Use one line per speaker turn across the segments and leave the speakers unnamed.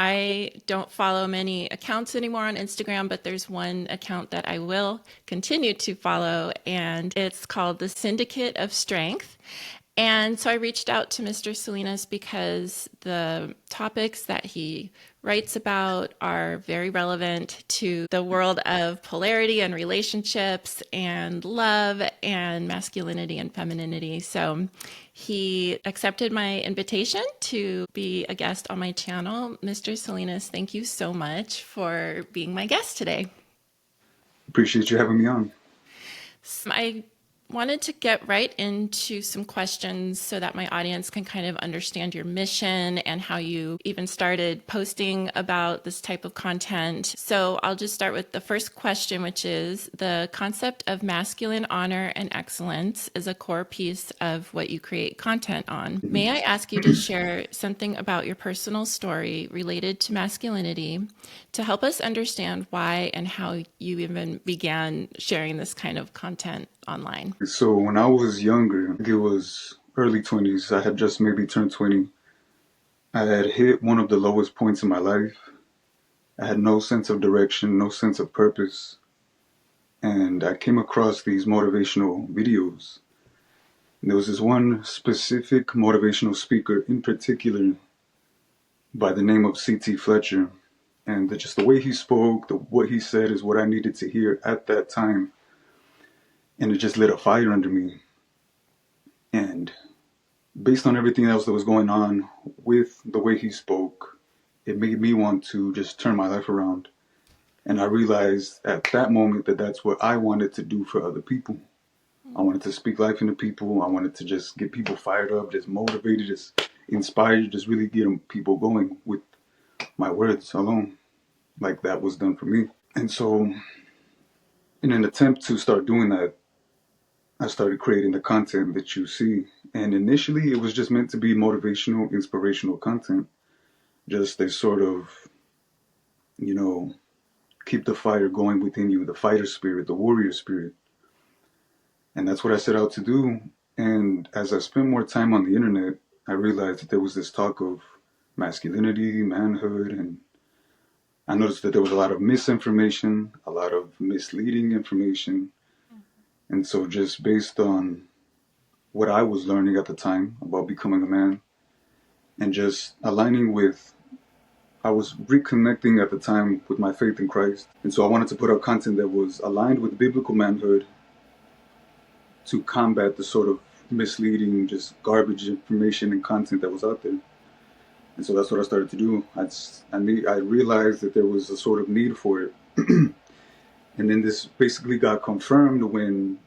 I don't follow many accounts anymore on Instagram, but there's one account that I will continue to follow, and it's called the Syndicate of Strength. And so I reached out to Mr. Salinas because the topics that he writes about are very relevant to the world of polarity and relationships and love and masculinity and femininity. So he accepted my invitation to be a guest on my channel. Mr. Salinas, thank you so much for being my guest today.
Appreciate you having me on.
I wanted to get right into some questions so that my audience can kind of understand your mission and how you even started posting about this type of content. So I'll just start with the first question, which is the concept of masculine honor and excellence is a core piece of what you create content on. May I ask you to share something about your personal story related to masculinity to help us understand why and how you even began sharing this kind of content online?
So when I was younger, I think it was early 20s, I had just maybe turned 20. I had hit one of the lowest points in my life. I had no sense of direction, no sense of purpose. And I came across these motivational videos. And there was this one specific motivational speaker in particular by the name of C.T. Fletcher. And just the way he spoke, what he said is what I needed to hear at that time. And it just lit a fire under me. And based on everything else that was going on with the way he spoke, it made me want to just turn my life around. And I realized at that moment that that's what I wanted to do for other people. I wanted to speak life into people. I wanted to just get people fired up, just motivated, just inspired, just really get people going with my words alone. Like that was done for me. And so in an attempt to start doing that, I started creating the content that you see. And initially it was just meant to be motivational, inspirational content. Just a sort of, keep the fire going within you, the fighter spirit, the warrior spirit. And that's what I set out to do. And as I spent more time on the internet, I realized that there was this talk of masculinity, manhood, and I noticed that there was a lot of misinformation, a lot of misleading information. And so just based on what I was learning at the time about becoming a man and just aligning with, I was reconnecting at the time with my faith in Christ. And so I wanted to put out content that was aligned with biblical manhood to combat the sort of misleading, just garbage information and content that was out there. And so that's what I started to do. I realized that there was a sort of need for it. And then this basically got confirmed when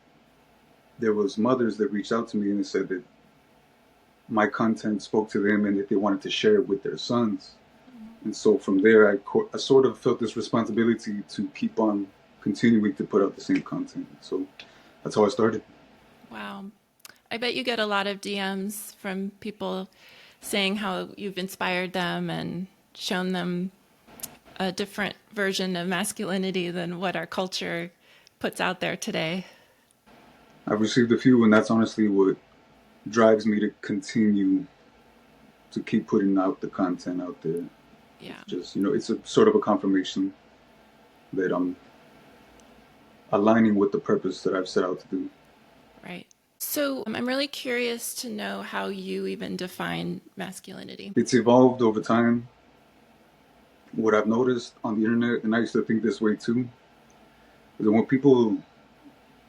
there was mothers that reached out to me and they said that my content spoke to them and that they wanted to share it with their sons. And so from there, I sort of felt this responsibility to keep on continuing to put out the same content. So that's how I started.
Wow. I bet you get a lot of DMs from people saying how you've inspired them and shown them a different version of masculinity than what our culture puts out there today.
I've received a few, and that's honestly what drives me to continue to keep putting out the content out there.
Yeah.
It's just, it's a sort of a confirmation that I'm aligning with the purpose that I've set out to do.
Right. So I'm really curious to know how you even define masculinity.
It's evolved over time. What I've noticed on the internet, and I used to think this way too, is that when people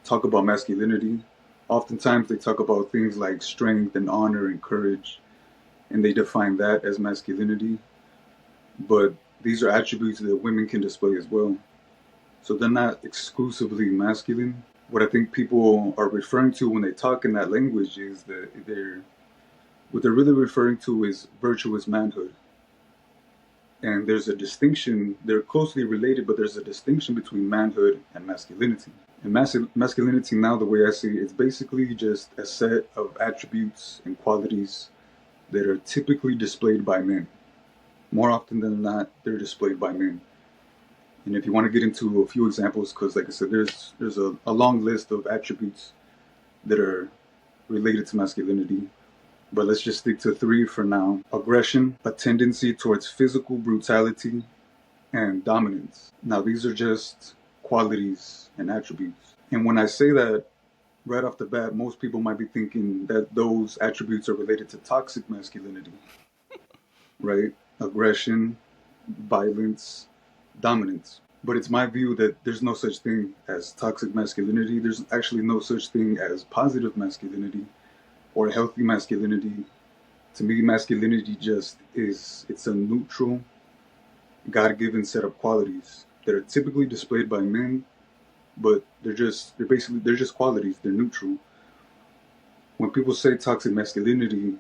talk about masculinity, oftentimes they talk about things like strength and honor and courage, and they define that as masculinity. But these are attributes that women can display as well. So they're not exclusively masculine. What I think people are referring to when they talk in that language is that what they're really referring to is virtuous manhood. And there's a distinction, they're closely related, but there's a distinction between manhood and masculinity. And masculinity now, the way I see it, it's basically just a set of attributes and qualities that are typically displayed by men. More often than not, they're displayed by men. And if you want to get into a few examples, because like I said, there's a long list of attributes that are related to masculinity. but let's just stick to three for now. Aggression, a tendency towards physical brutality, and dominance. Now, these are just qualities and attributes. And when I say that, right off the bat, most people might be thinking that those attributes are related to toxic masculinity, right? Aggression, violence, dominance. But it's my view that there's no such thing as toxic masculinity. There's actually no such thing as positive masculinity or healthy masculinity. To me, masculinity just is, it's a neutral, God-given set of qualities that are typically displayed by men, but they're just qualities. They're neutral. When people say toxic masculinity,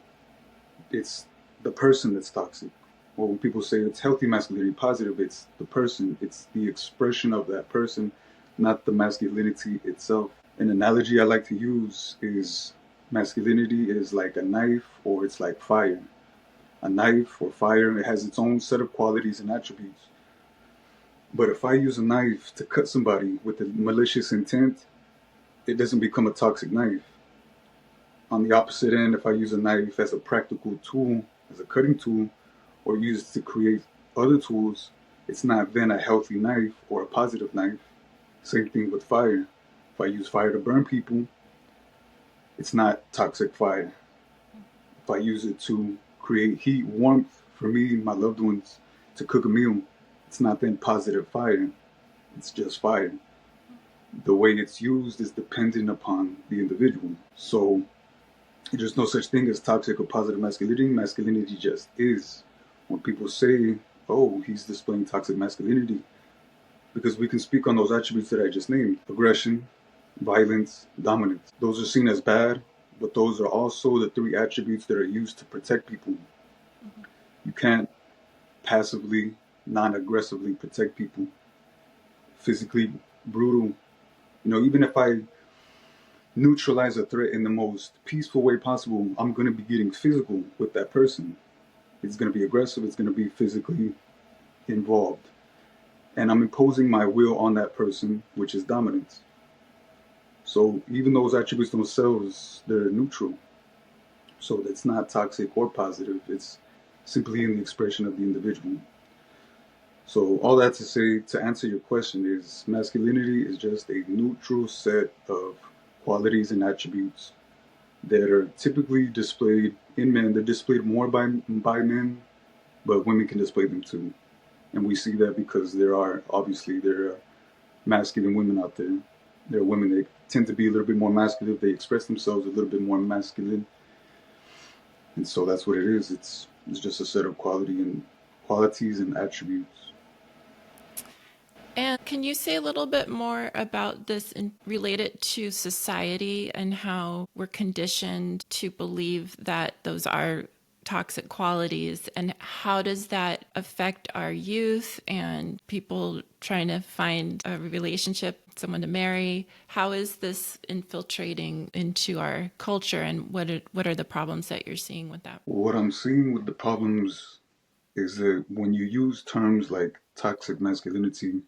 it's the person that's toxic. Or when people say it's healthy masculinity, positive, it's the person. It's the expression of that person, not the masculinity itself. An analogy I like to use is masculinity is like a knife or it's like fire. A knife or fire, it has its own set of qualities and attributes. But if I use a knife to cut somebody with a malicious intent, it doesn't become a toxic knife. On the opposite end, if I use a knife as a practical tool, as a cutting tool, or use it to create other tools, it's not then a healthy knife or a positive knife. Same thing with fire. If I use fire to burn people, it's not toxic fire. If I use it to create heat, warmth for me and my loved ones to cook a meal, it's not then positive fire. It's just fire. The way it's used is dependent upon the individual. So there's no such thing as toxic or positive masculinity. Masculinity just is. When people say, oh, he's displaying toxic masculinity, because we can speak on those attributes that I just named: aggression, violence, dominance. Those are seen as bad, but those are also the three attributes that are used to protect people. You can't passively, non aggressively protect people. Physically brutal. Even if I neutralize a threat in the most peaceful way possible, I'm going to be getting physical with that person. It's going to be aggressive, it's going to be physically involved. And I'm imposing my will on that person, which is dominance. So even those attributes themselves, they're neutral. So it's not toxic or positive. It's simply in the expression of the individual. So all that to say, to answer your question, is masculinity is just a neutral set of qualities and attributes that are typically displayed in men. They're displayed more by men, but women can display them too. And we see that because there are masculine women out there. There are women that tend to be a little bit more masculine. They express themselves a little bit more masculine. And so that's what it is. It's just a set of qualities and attributes.
And can you say a little bit more about this related to society and how we're conditioned to believe that those are toxic qualities, and how does that affect our youth and people trying to find a relationship, someone to marry? How is this infiltrating into our culture, and what are the problems that you're seeing with that?
What I'm seeing with the problems is that when you use terms like toxic masculinity,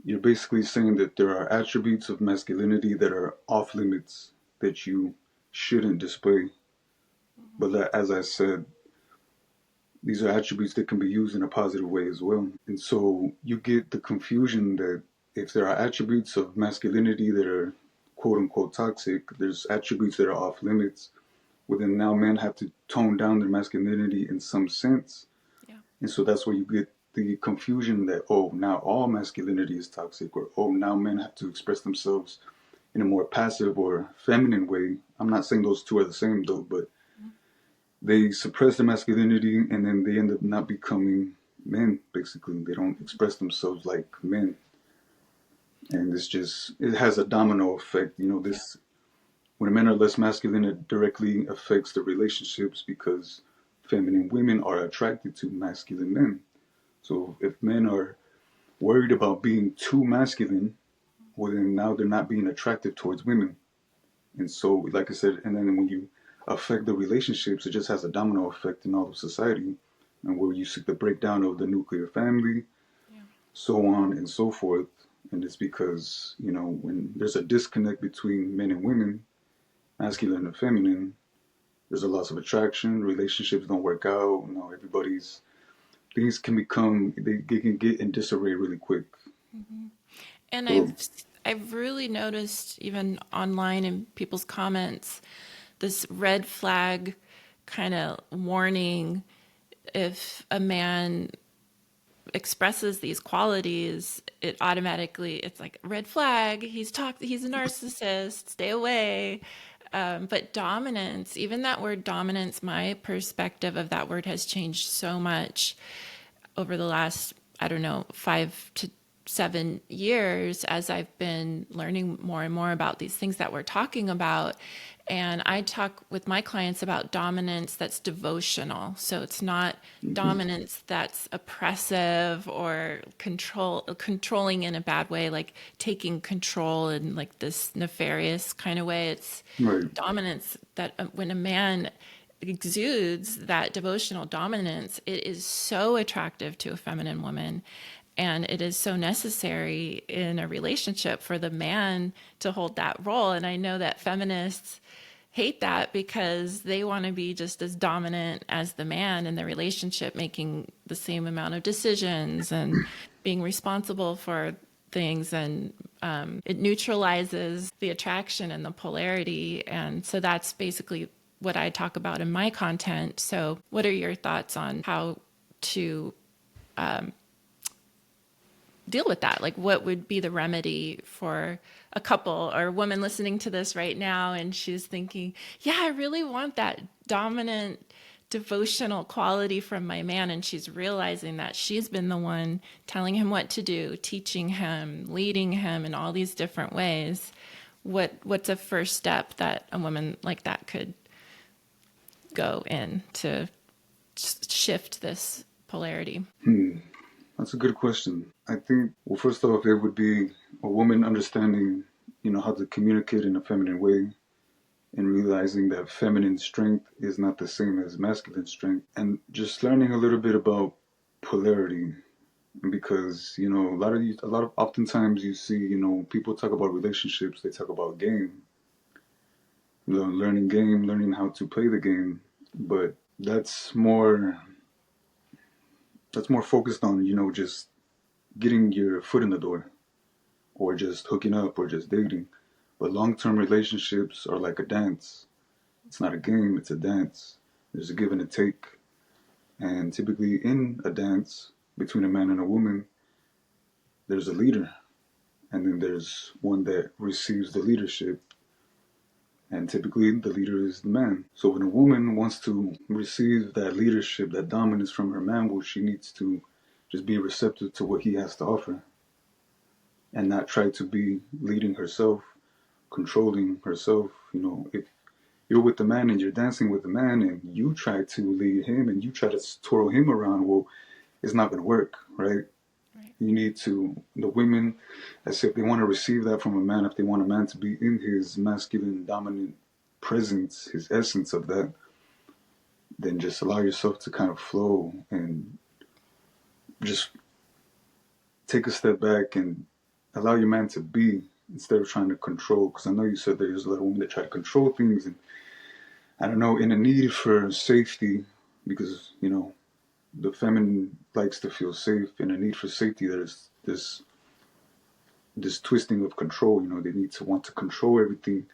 you're basically saying that there are attributes of masculinity that are off limits that you shouldn't display. But as I said, these are attributes that can be used in a positive way as well. And so you get the confusion that if there are attributes of masculinity that are quote unquote toxic, there's attributes that are off limits. Well, then now men have to tone down their masculinity in some sense.
Yeah.
And so that's where you get the confusion that, oh, now all masculinity is toxic, or oh, now men have to express themselves in a more passive or feminine way. I'm not saying those two are the same though, but they suppress their masculinity and then they end up not becoming men, basically. They don't express themselves like men. And it has a domino effect. When men are less masculine, it directly affects the relationships because feminine women are attracted to masculine men. So if men are worried about being too masculine, well, then now they're not being attractive towards women. And so, like I said, and then when you affect the relationships, it just has a domino effect in all of society, and where you see the breakdown of the nuclear family,
Yeah.
so on and so forth. And it's because, when there's a disconnect between men and women, masculine and feminine, There's a loss of attraction. Relationships don't work out. You know, everybody's things can become they can get in disarray really quick.
And
So
I've really noticed even online in people's comments this red flag kind of warning if a man expresses these qualities, it automatically it's like red flag. He's a narcissist. Stay away. But dominance, even that word dominance, my perspective of that word has changed so much over the last, I don't know, 5 to 7 years as I've been learning more and more about these things that we're talking about. And I talk with my clients about dominance that's devotional. So it's not
mhm.
dominance that's oppressive or controlling in a bad way, like taking control in like this nefarious kind of way. It's
Right.
dominance that when a man exudes that devotional dominance, it is so attractive to a feminine woman. And it is so necessary in a relationship for the man to hold that role. And I know that feminists hate that because they want to be just as dominant as the man in the relationship, making the same amount of decisions and being responsible for things. And it neutralizes the attraction and the polarity. And so that's basically what I talk about in my content. So, what are your thoughts on how to deal with that? Like, what would be the remedy for a couple or a woman listening to this right now and she's thinking, yeah, I really want that dominant devotional quality from my man, and she's realizing that she's been the one telling him what to do, teaching him, leading him in all these different ways. What's a first step that a woman like that could go in to shift this polarity?
Hmm. That's a good question. I think, well, first off, it would be a woman understanding, you know, how to communicate in a feminine way and realizing that feminine strength is not the same as masculine strength, and just learning a little bit about polarity. Because, you know, a lot of oftentimes you see, you know, people talk about relationships, they talk about game, learning game, learning how to play the game, but that's more focused on, you know, just getting your foot in the door, or just hooking up, or just dating. But long-term relationships are like a dance. It's not a game, it's a dance. There's a give and a take. And typically in a dance between a man and a woman, there's a leader. And then there's one that receives the leadership. And typically the leader is the man. So when a woman wants to receive that leadership, that dominance from her man, well, she needs to just be receptive to what he has to offer and not try to be leading herself, controlling herself. You know, if you're with the man and you're dancing with the man and you try to lead him and you try to twirl him around, well, it's not going to work, right?
Right.
You need to, the women, as if they want to receive that from a man, if they want a man to be in his masculine dominant presence, his essence of that, then just allow yourself to kind of flow and just take a step back and allow your man to be instead of trying to control. Because I know you said there's a lot of women that try to control things, and I don't know, in a need for safety, because, you know, the feminine likes to feel safe. In a need for safety, there's this twisting of control. You know, they need to want to control everything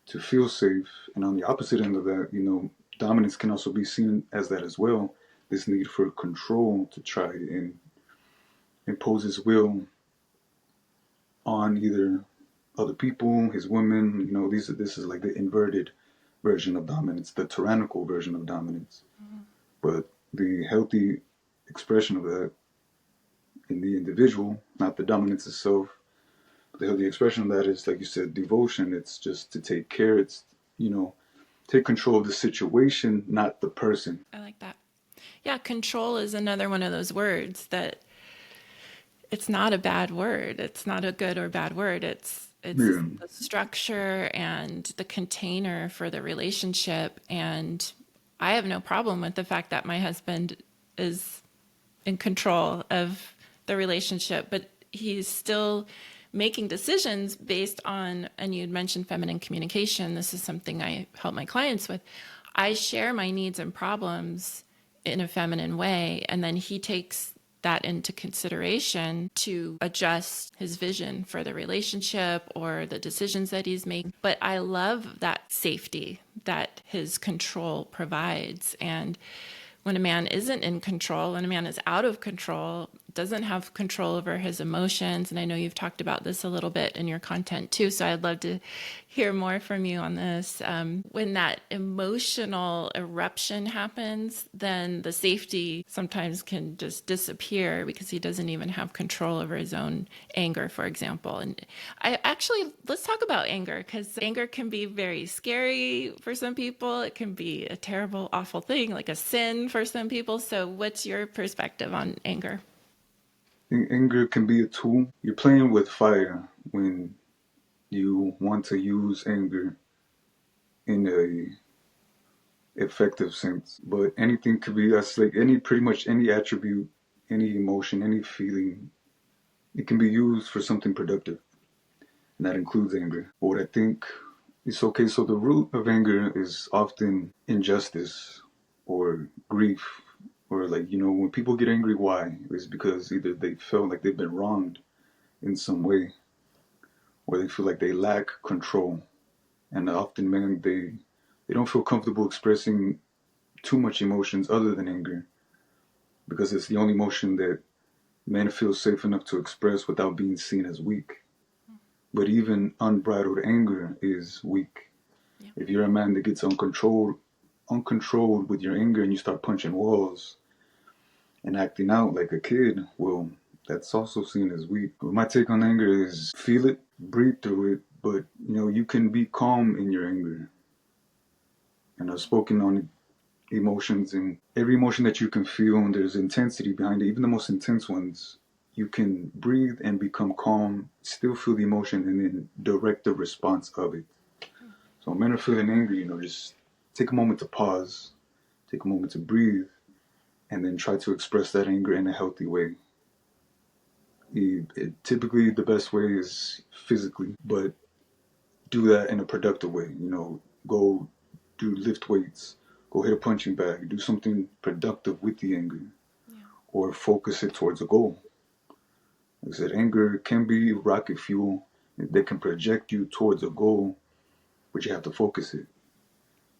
to feel safe. And on the opposite end of that, you know, dominance can also be seen as that as well. This need for control to try and impose his will on either other people, his women. You know, this is like the inverted version of dominance, the tyrannical version of dominance. But the healthy expression of that in the individual, not the dominance itself, but the healthy expression of that is, like you said, devotion. It's just to take care. It's, you know, take control of the situation, not the person.
I like that. Yeah, control is another one of those words that it's not a bad word. It's not a good or bad word. It's
Yeah.
the structure and the container for the relationship. And I have no problem with the fact that my husband is in control of the relationship, but he's still making decisions based on, and you'd mentioned feminine communication. This is something I help my clients with. I share my needs and problems in a feminine way, and then he takes that into consideration to adjust his vision for the relationship or the decisions that he's making. But I love that safety that his control provides. And when a man isn't in control, when a man is out of control, doesn't have control over his emotions, and I know you've talked about this a little bit in your content too, so I'd love to hear more from you on this. When that emotional eruption happens, then the safety sometimes can just disappear because he doesn't even have control over his own anger, for example. And let's talk about anger, because anger can be very scary for some people. It can be a terrible, awful thing, like a sin for some people. So what's your perspective on anger?
Anger can be a tool. You're playing with fire when you want to use anger in a effective sense. But anything could be, that's like any, pretty much any attribute, any emotion, any feeling, it can be used for something productive. And that includes anger. But what I think is okay, so the root of anger is often injustice or grief, or like, when people get angry, why? It's because either they feel like they've been wronged in some way, or they feel like they lack control. And often men, they don't feel comfortable expressing too much emotions other than anger, because it's the only emotion that men feel safe enough to express without being seen as weak. But even unbridled anger is weak.
Yeah.
If you're a man that gets uncontrolled with your anger, and you start punching walls and acting out like a kid, well, that's also seen as weak. But my take on anger is feel it, breathe through it, but you can be calm in your anger. And I've spoken on emotions, and every emotion that you can feel, and there's intensity behind it, even the most intense ones, you can breathe and become calm, still feel the emotion, and then direct the response of it. So when men are feeling angry, just take a moment to pause, take a moment to breathe, and then try to express that anger in a healthy way. Typically, the best way is physically, but do that in a productive way. Go do lift weights, go hit a punching bag, do something productive with the anger,
Yeah.
or focus it towards a goal. Like I said, anger can be rocket fuel that can project you towards a goal, but you have to focus it.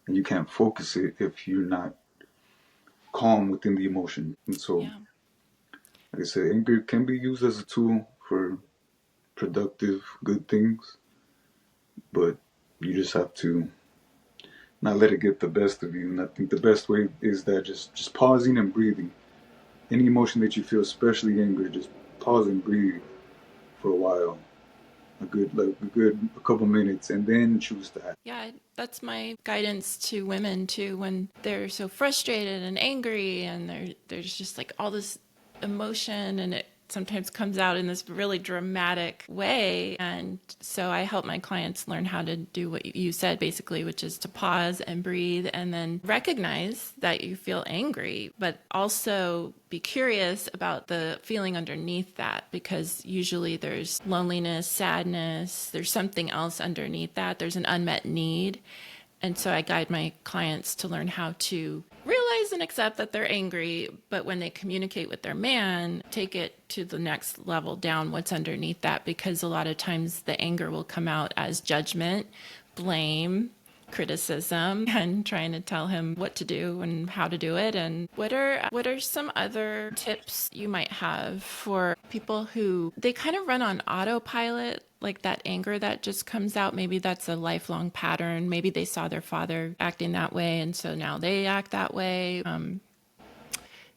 And you can't focus it if you're not calm within the emotion. And so,
Yeah.
like I said, anger can be used as a tool for productive, good things, but you just have to not let it get the best of you. And I think the best way is that just pausing and breathing. Any emotion that you feel, especially anger, just pause and breathe for a while, a couple minutes, and then choose to act.
Yeah, that's my guidance to women too when they're so frustrated and angry and there's just like all this emotion, and it sometimes comes out in this really dramatic way. And so I help my clients learn how to do what you said basically, which is to pause and breathe and then recognize that you feel angry, but also be curious about the feeling underneath that, because usually there's loneliness, sadness, there's something else underneath that. There's an unmet need. And so I guide my clients to learn how to realize and accept that they're angry, but when they communicate with their man, take it to the next level down, what's underneath that, because a lot of times the anger will come out as judgment, blame, criticism, and trying to tell him what to do and how to do it. And what are some other tips you might have for people who they kind of run on autopilot, like that anger that just comes out? Maybe that's a lifelong pattern. Maybe they saw their father acting that way, and so now they act that way.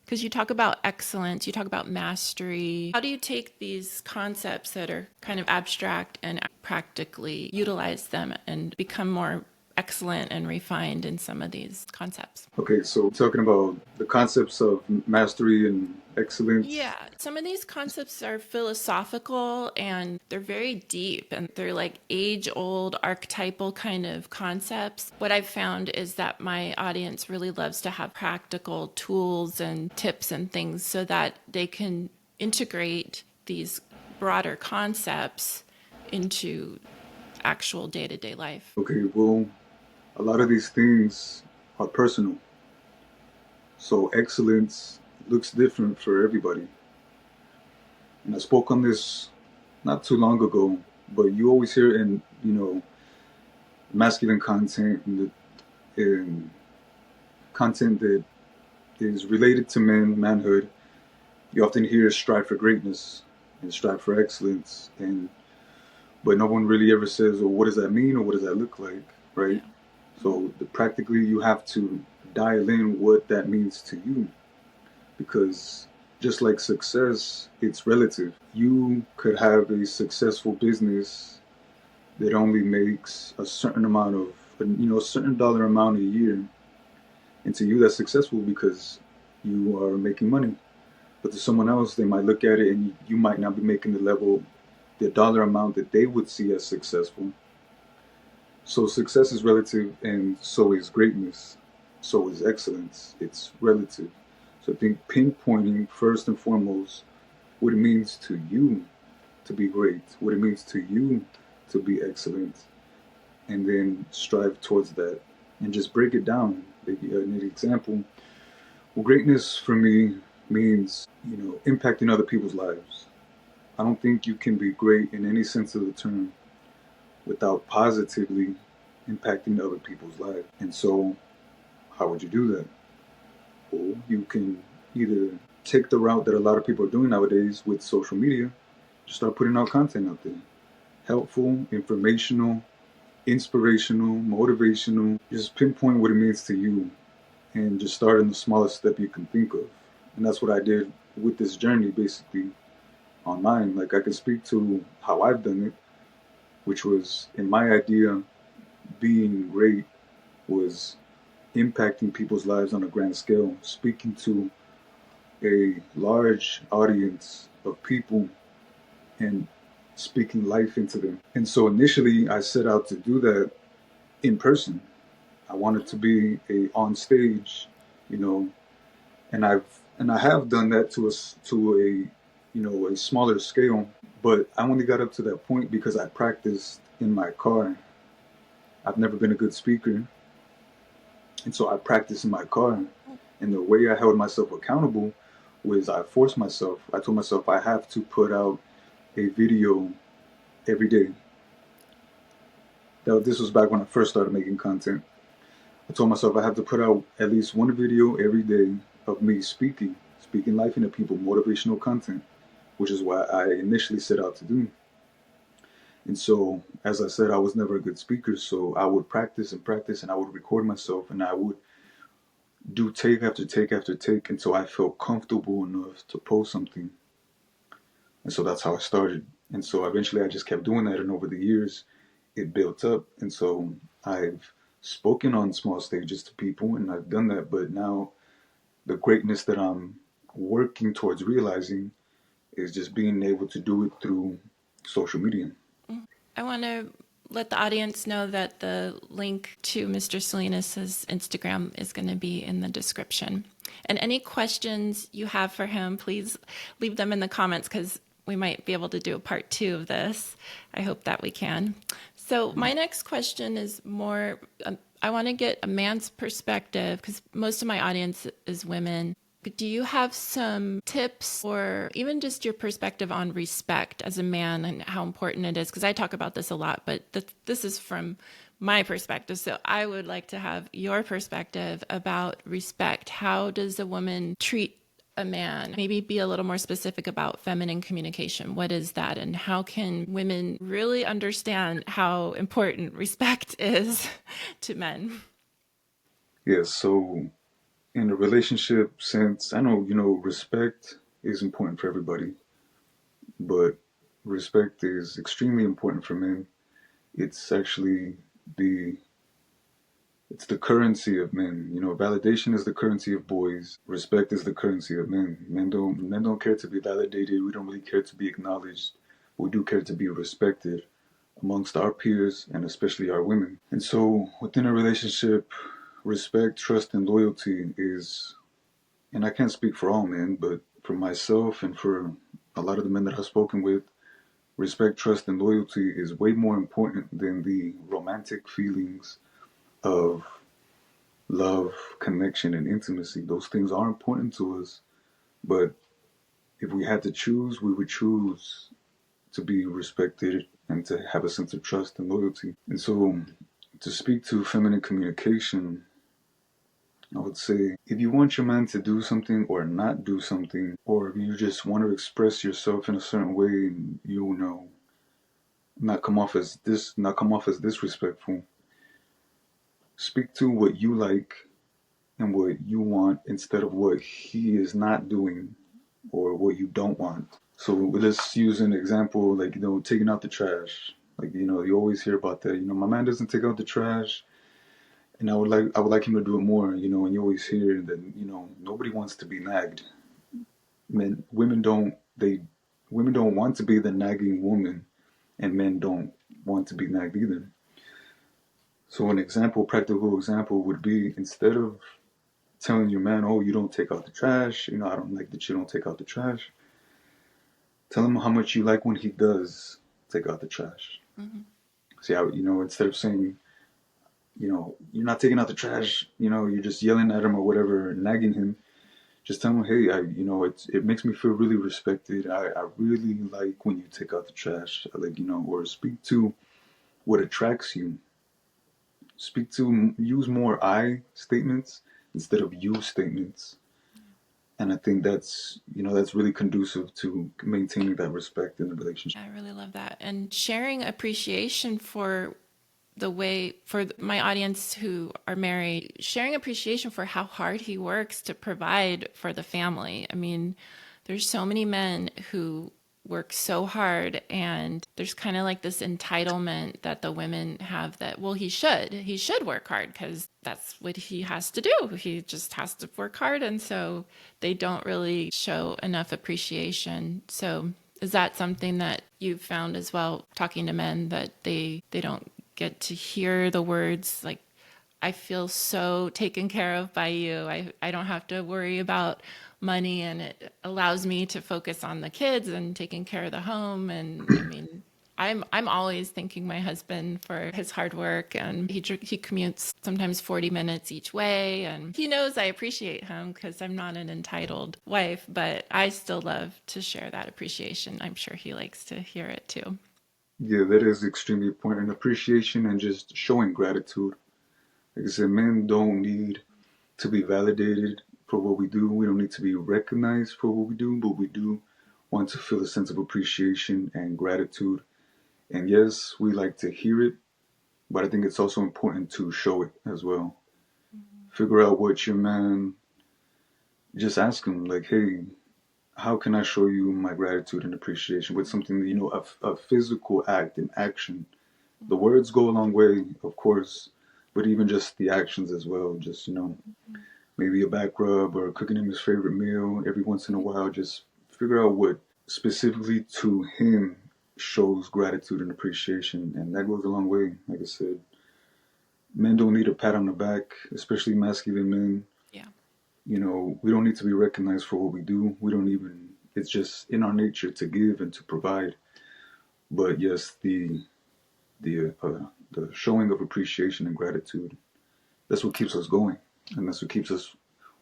Because you talk about excellence, you talk about mastery. How do you take these concepts that are kind of abstract and practically utilize them and become more excellent and refined in some of these concepts?
Okay, so talking about the concepts of mastery and excellence.
Yeah, some of these concepts are philosophical and they're very deep and they're like age old archetypal kind of concepts. What I've found is that my audience really loves to have practical tools and tips and things so that they can integrate these broader concepts into actual day to day life.
Okay, well, a lot of these things are personal. So excellence looks different for everybody. And I spoke on this not too long ago, but you always hear in, masculine content and content that is related to manhood, you often hear strive for greatness and strive for excellence, and but no one really ever says, well, what does that mean or what does that look like, right?
Yeah.
So practically you have to dial in what that means to you, because just like success, it's relative. You could have a successful business that only makes a certain amount of, a certain dollar amount a year, and to you that's successful because you are making money. But to someone else, they might look at it and you might not be making the dollar amount that they would see as successful. So success is relative, and so is greatness. So is excellence. It's relative. So I think pinpointing first and foremost what it means to you to be great, what it means to you to be excellent, and then strive towards that and just break it down. Maybe an example. Well, greatness for me means, impacting other people's lives. I don't think you can be great in any sense of the term without positively impacting other people's lives. And so, how would you do that? Well, you can either take the route that a lot of people are doing nowadays with social media, just start putting out content out there. Helpful, informational, inspirational, motivational. Just pinpoint what it means to you and just start in the smallest step you can think of. And that's what I did with this journey, basically, online. Like, I can speak to how I've done it, which was, in my idea, being great was impacting people's lives on a grand scale, speaking to a large audience of people and speaking life into them. And so initially I set out to do that in person. I wanted to be on stage, you know, and I have done that to a smaller scale, but I only got up to that point because I practiced in my car. I've never been a good speaker, and so I practiced in my car. And the way I held myself accountable was I forced myself. I told myself I have to put out a video every day. This was back when I first started making content. I told myself I have to put out at least one video every day of me speaking life into people, motivational content, which is what I initially set out to do. And so, as I said, I was never a good speaker, so I would practice and practice, and I would record myself, and I would do take after take after take until I felt comfortable enough to post something. And so that's how I started. And so eventually I just kept doing that, and over the years it built up. And so I've spoken on small stages to people, and I've done that, but now the greatness that I'm working towards realizing is just being able to do it through social media.
I want to let the audience know that the link to Mr. Salinas' Instagram is going to be in the description. And any questions you have for him, please leave them in the comments because we might be able to do a part 2 of this. I hope that we can. So my next question is more, I want to get a man's perspective because most of my audience is women. Do you have some tips or even just your perspective on respect as a man and how important it is? Because I talk about this a lot, but this is from my perspective. So I would like to have your perspective about respect. How does a woman treat a man? Maybe be a little more specific about feminine communication. What is that? And how can women really understand how important respect is to men?
Yeah, so in a relationship sense, I know, respect is important for everybody, but respect is extremely important for men. It's actually the it's the currency of men. Validation is the currency of boys. Respect is the currency of men. Men don't care to be validated. We don't really care to be acknowledged. We do care to be respected amongst our peers and especially our women. And so within a relationship, respect, trust, and loyalty is, and I can't speak for all men, but for myself and for a lot of the men that I've spoken with, respect, trust, and loyalty is way more important than the romantic feelings of love, connection, and intimacy. Those things are important to us, but if we had to choose, we would choose to be respected and to have a sense of trust and loyalty. And so, to speak to feminine communication, I would say if you want your man to do something or not do something, or if you just want to express yourself in a certain way and you know not come off as disrespectful, speak to what you like and what you want instead of what he is not doing or what you don't want. So let's use an example like, taking out the trash. Like, you always hear about that. My man doesn't take out the trash and I would like him to do it more, and you always hear that, nobody wants to be nagged. Men women don't want to be the nagging woman and men don't want to be nagged either. So an example, practical example would be instead of telling your man, oh, you don't take out the trash, I don't like that you don't take out the trash. Tell him how much you like when he does take out the trash.
Mm-hmm.
See how, instead of saying, you're not taking out the trash, you're just yelling at him or whatever, nagging him. Just tell him, hey, it makes me feel really respected. I really like when you take out the trash. Like, or speak to what attracts you. Use more I statements instead of you statements. And I think that's really conducive to maintaining that respect in the relationship.
I really love that. And sharing appreciation for my audience who are married, sharing appreciation for how hard he works to provide for the family. I mean, there's so many men who work so hard, and there's kind of like this entitlement that the women have that, well, he should work hard because that's what he has to do. He just has to work hard. And so they don't really show enough appreciation. So is that something that you've found as well, talking to men, that they don't get to hear the words like, I feel so taken care of by you. I don't have to worry about money, and it allows me to focus on the kids and taking care of the home. And I mean, I'm always thanking my husband for his hard work, and he commutes sometimes 40 minutes each way, and he knows I appreciate him because I'm not an entitled wife, but I still love to share that appreciation. I'm sure he likes to hear it too.
Yeah, that is extremely important. Appreciation and just showing gratitude. Like I said, men don't need to be validated for what we do. We don't need to be recognized for what we do, but we do want to feel a sense of appreciation and gratitude. And yes, we like to hear it, but I think it's also important to show it as well. Figure out what your man, just ask him, like, hey, how can I show you my gratitude and appreciation with something, a physical act, an action. The words go a long way, of course, but even just the actions as well. Just, maybe a back rub or cooking him his favorite meal every once in a while. Just figure out what specifically to him shows gratitude and appreciation. And that goes a long way. Like I said, men don't need a pat on the back, especially masculine men.
Yeah.
We don't need to be recognized for what we do. We don't even, it's just in our nature to give and to provide. But yes, the showing of appreciation and gratitude, that's what keeps us going. And that's what keeps us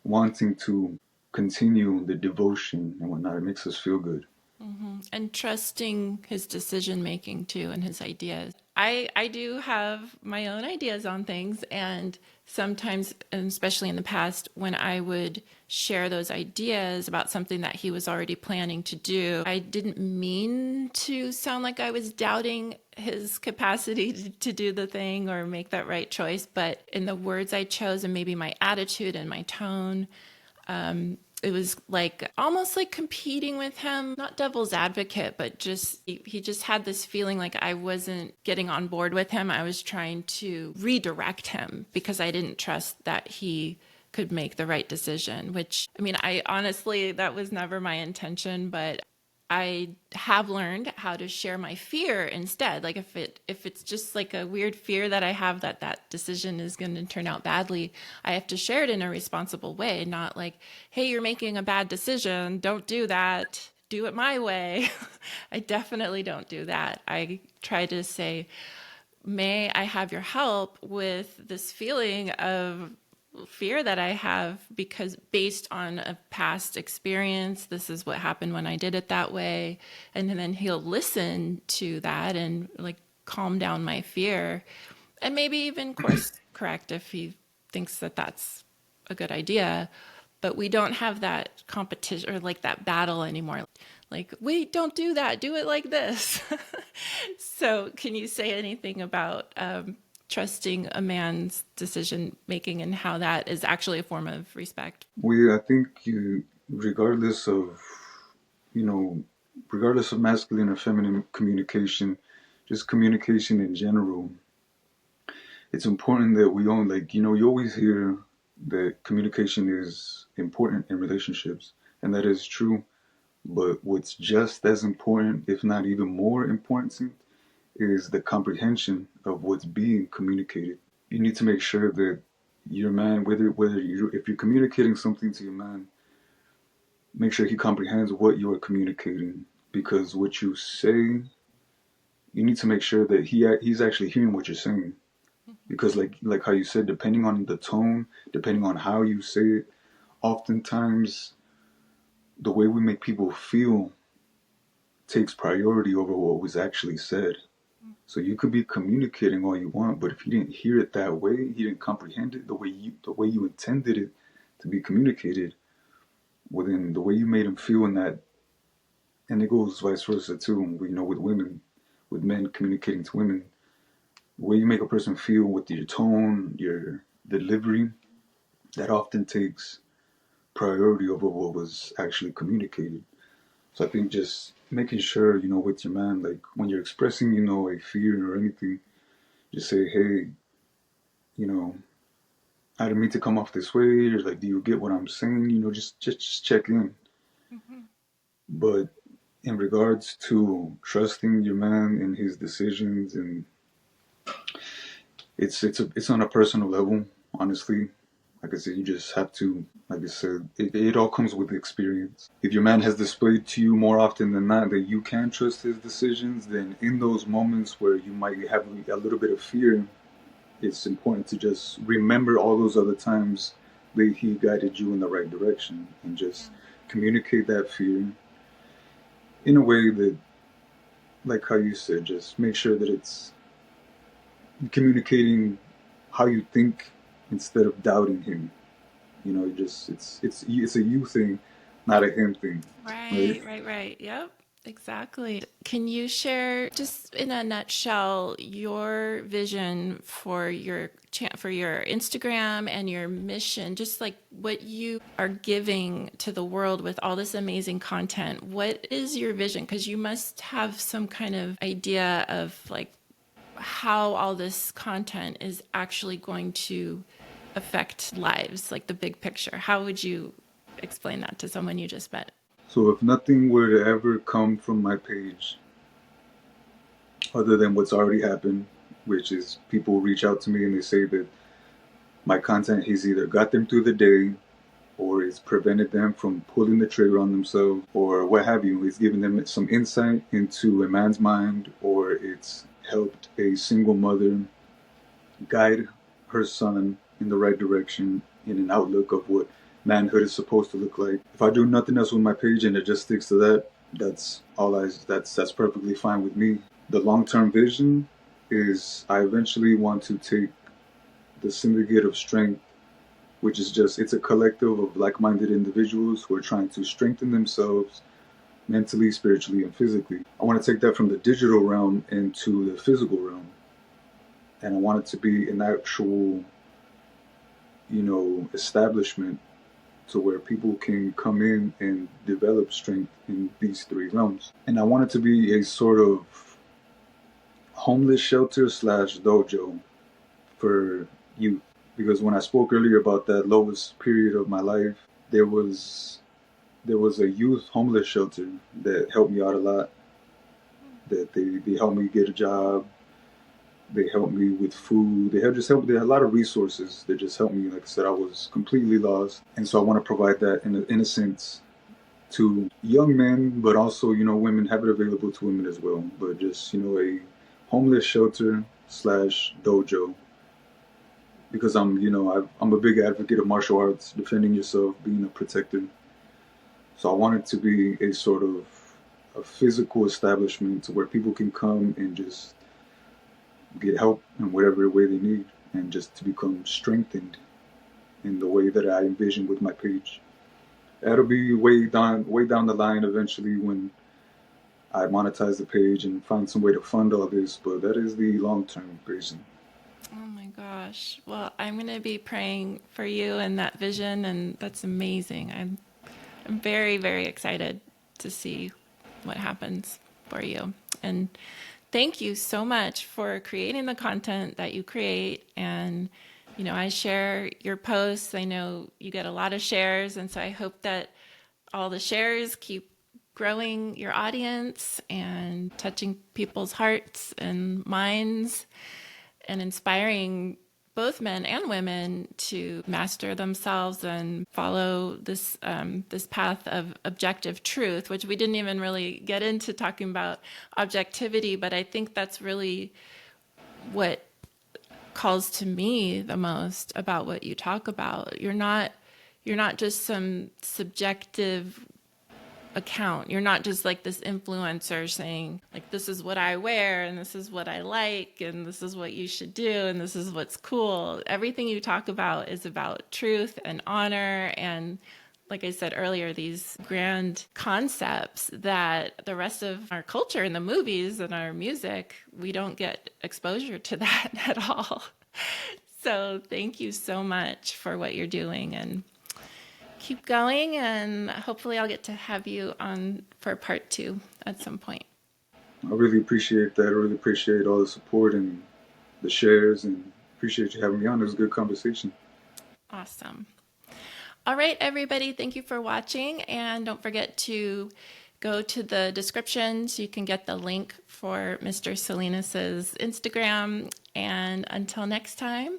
wanting to continue the devotion and whatnot. It makes us feel good.
Mm-hmm. And trusting his decision making too and his ideas. I do have my own ideas on things, and sometimes, and especially in the past, when I would share those ideas about something that he was already planning to do, I didn't mean to sound like I was doubting his capacity to do the thing or make that right choice, but in the words I chose and maybe my attitude and my tone, it was like almost like competing with him, not devil's advocate, but just he just had this feeling like I wasn't getting on board with him. I was trying to redirect him because I didn't trust that he could make the right decision, which, I mean, I honestly, that was never my intention, but I have learned how to share my fear instead. Like if it's just like a weird fear that I have that decision is going to turn out badly, I have to share it in a responsible way, not like, hey, you're making a bad decision, don't do that, do it my way. I definitely don't do that. I try to say, may I have your help with this feeling of fear that I have, because based on a past experience, this is what happened when I did it that way. And then he'll listen to that and like calm down my fear, and maybe even course correct if he thinks that that's a good idea. But we don't have that competition or like that battle anymore. Like, wait, don't do that. Do it like this. So, can you say anything about trusting a man's decision making and how that is actually a form of respect?
I think regardless of, you know, regardless of masculine or feminine communication, just communication in general, it's important that we own, like, you always hear that communication is important in relationships, and that is true. But what's just as important, if not even more important, is the comprehension of what's being communicated. You need to make sure that your man, whether you if you're communicating something to your man, make sure he comprehends what you are communicating. Because what you say, you need to make sure that he's actually hearing what you're saying. Because like how you said, depending on the tone, depending on how you say it, oftentimes the way we make people feel takes priority over what was actually said. So you could be communicating all you want, but if he didn't hear it that way, he didn't comprehend it the way you intended it to be communicated, well then the way you made him feel in that, and it goes vice versa too. With women, with men communicating to women, the way you make a person feel with your tone, your delivery, that often takes priority over what was actually communicated. So I think just making sure, with your man, like when you're expressing, a fear or anything, just say, hey, you know, I didn't mean to come off this way, or like, do you get what I'm saying? Just check in.
Mm-hmm.
But in regards to trusting your man and his decisions, and it's on a personal level, honestly. Like I said, you just have to, like I said, it all comes with experience. If your man has displayed to you more often than not that you can trust his decisions, then in those moments where you might have a little bit of fear, it's important to just remember all those other times that he guided you in the right direction, and just communicate that fear in a way that, like how you said, just make sure that it's communicating how you think instead of doubting him. It's a you thing, not a him thing, right?
Right. Yep, exactly. Can you share, just in a nutshell, your vision for your Instagram and your mission, just like what you are giving to the world with all this amazing content? What is your vision? Because you must have some kind of idea of like how all this content is actually going to affect lives, like the big picture. How would you explain that to someone you just met?
So if nothing were to ever come from my page other than what's already happened, which is people reach out to me and they say that my content has either got them through the day, or it's prevented them from pulling the trigger on themselves, or what have you. It's given them some insight into a man's mind, or it's helped a single mother guide her son in the right direction, in an outlook of what manhood is supposed to look like. If I do nothing else with my page and it just sticks to that, that's perfectly fine with me. The long-term vision is I eventually want to take the syndicate of strength, which is it's a collective of like-minded individuals who are trying to strengthen themselves mentally, spiritually, and physically. I want to take that from the digital realm into the physical realm. And I want it to be an actual, establishment to where people can come in and develop strength in these three realms. And I want it to be a sort of homeless shelter slash dojo for youth. Because when I spoke earlier about that lowest period of my life, there was a youth homeless shelter that helped me out a lot. That they helped me get a job. They helped me with food. They had a lot of resources that just helped me. Like I said, I was completely lost. And so I want to provide that in a sense to young men, but also, women, have it available to women as well. But just, a homeless shelter slash dojo because I'm a big advocate of martial arts, defending yourself, being a protector. So I want it to be a sort of a physical establishment to where people can come and just get help in whatever way they need, and just to become strengthened in the way that I envision with my page. That'll be way down the line eventually when I monetize the page and find some way to fund all this, but that is the long-term vision.
Oh my gosh. Well, I'm going to be praying for you and that vision, and that's amazing. I'm very, very excited to see what happens for you. And thank you so much for creating the content that you create. And, I share your posts. I know you get a lot of shares. And so I hope that all the shares keep growing your audience and touching people's hearts and minds and inspiring both men and women to master themselves and follow this path of objective truth, which we didn't even really get into talking about objectivity, but I think that's really what calls to me the most about what you talk about. You're not just some subjective account. You're not just like this influencer saying like, this is what I wear and this is what I like and this is what you should do and this is what's cool. Everything you talk about is about truth and honor, and like I said earlier, these grand concepts that the rest of our culture and the movies and our music, we don't get exposure to that at all. So thank you so much for what you're doing, and keep going, and hopefully I'll get to have you on for part 2 at some point.
I really appreciate that. I really appreciate all the support and the shares, and appreciate you having me on. It was a good conversation.
Awesome. All right, everybody, thank you for watching, and don't forget to go to the description so you can get the link for Mr. Salinas's Instagram. And until next time,